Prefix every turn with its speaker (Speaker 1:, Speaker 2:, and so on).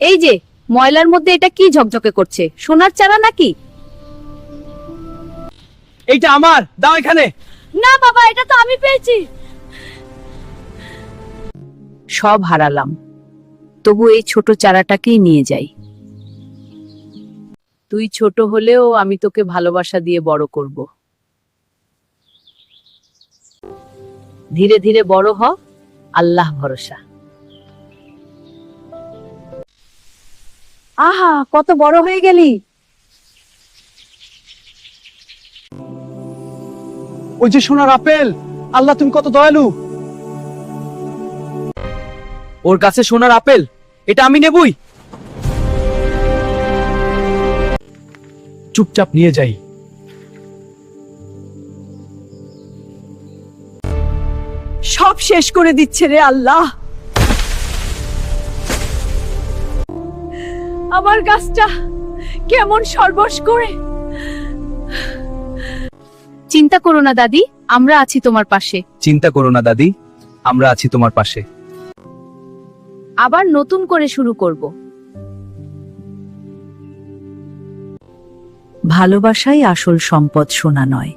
Speaker 1: এই যে ময়লার মধ্যে এটা কি ঝকঝকে করছে, সোনার চারা নাকি?
Speaker 2: এইটা আমার, দাও এখানে।
Speaker 1: না বাবা, এটা তো আমি পেয়েছি। সব হারালাম, তবু এই ছোট চারাটাকেই নিয়ে যাই। তুই ছোট হলেও আমি তোকে ভালোবাসা দিয়ে বড় করব। ধীরে ধীরে বড় হ, আল্লাহ ভরসা। আহা, কত বড় হয়ে গেলি।
Speaker 2: ওই যে সোনার আপেল, আল্লাহ তুমি কত দয়ালু। ওর কাছে সোনার আপেল, এটা আমি নেবই। চুপচাপ নিয়ে যাই।
Speaker 1: সব শেষ করে দিচ্ছে রে আল্লাহ। আমার গাছটা কেমন সর্বশ করে। চিন্তা করো না দাদি, আমরা আছি তোমার পাশে।
Speaker 2: চিন্তা করো না দাদি, আমরা আছি তোমার পাশে।
Speaker 1: আবার নতুন করে শুরু করব। ভালোবাসাই আসল সম্পদ, সোনা নয়।